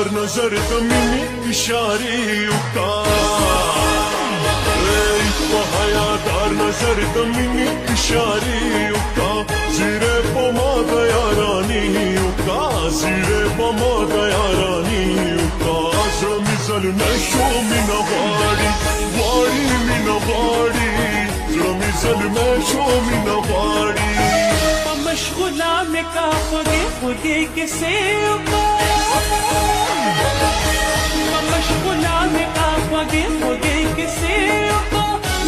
دار نظر دمینی اشاری کا حیا دار نظر دمینی اشاری کا زیرے پما دیا رانی کا زیرے پما دیا رانی کا زمی ظلم شو مینا واڑی واڑی مینا واڑی زمی ظلم شو مینا واڑی مشغولا میں کا خودی خودی کسے مشغولا میں کا خودی خودی کسے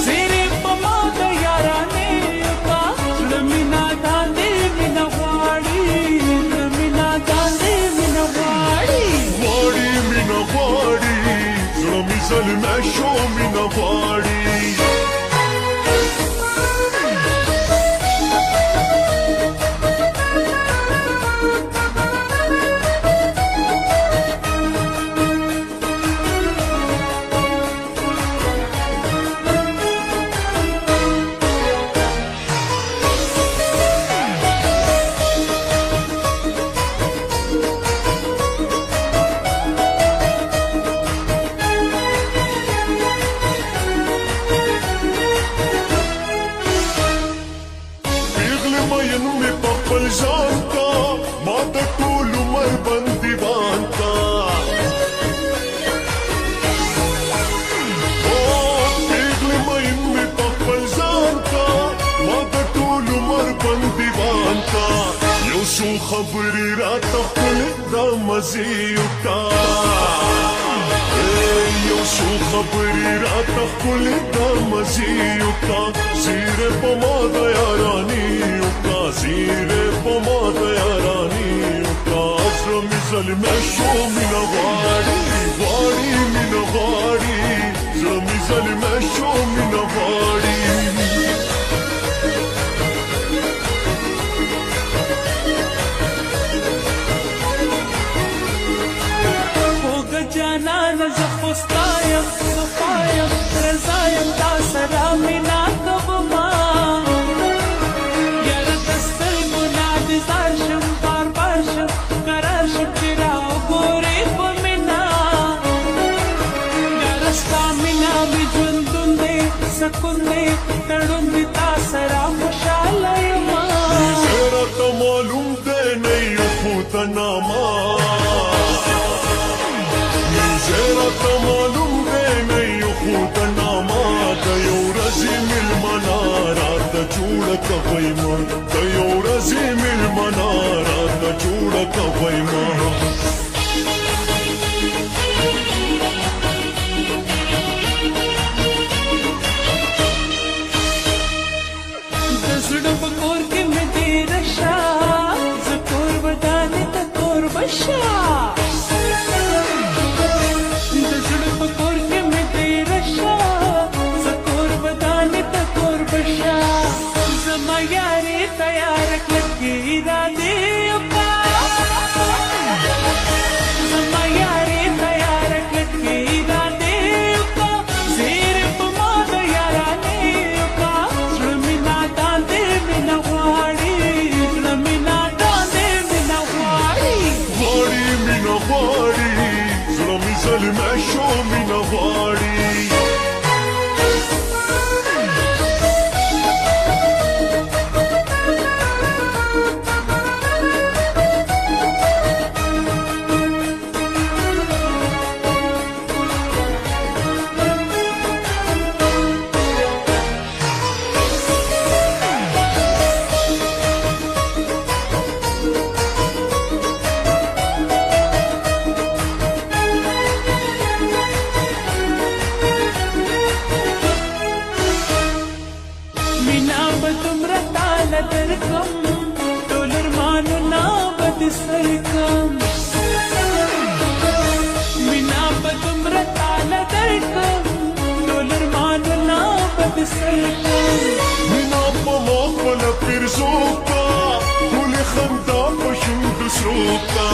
زیرے پما دیا رانی کا زلمینا داندے مینا واڑی زلمینا داندے مینا واڑی واڑی مینا واڑی زلمی ظلم شو مینا واڑی ځان کا ما د ټول عمر بندیوان کا او پیغله مې په خپل ځان کا ما د ټول عمر بندیوان کا یو څو خبرې راته خپل د مزې کا یو څو خبرې راته خپل د مزې کا زیره په ما د یارانی کا زیره پما دیا رانی کا زلمی ظلم شو مینا واڑی واڑی مینا واڑی زلمی ظلم شو مینا واڑی ہوگا جانا نزخستایم صفایم رضایم تا سلامینا کب ماں زارشم بار بارشم قرارشم چرا گوری پمینا گرستا مینا می جوندون دے سکون دے تڑون دی تاسرا خوشالا یما زیرا تا معلوم دے نہیں خود ناما زیرا تا معلوم دے نہیں خود ناما دیو رزی مل منارات جوڑ کوئی من دیو رزی مل منارات جوڑ کوئی من دزڑ بکور کے میں دے رشا زکور بدانے تکور بشا دزڑ بکور کے میں دے رشا زکور بدانے تکور بشا زما یاری تیار کلکی ارادے کا زما یاری تیار کلکی ارادے کا زیر پما دیا رانی کا زلمینا داندے مینا واڑی زلمینا داندے مینا واڑی واڑی مینا واڑی زلمی ظلم شو مینا واڑی مینا پما خپل پیرزوکا ټولې خندا په شونډو سروکا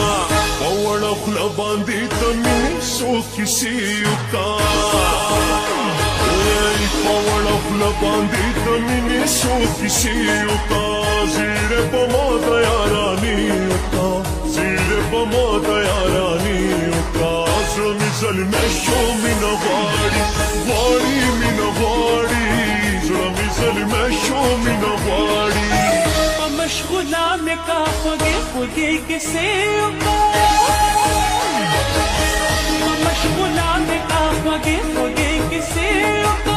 په وړه خوله باندې د مینې څو کیسې وکا په وړه خوله باندې د مینې څو کیسې وکا زیرې په ما د یارانې وکا زیرې په ما د یارانې وکا مشغولة مكا خوگي خوگي كسيوكا مشغولة مكا خوگي خوگي كسيوكا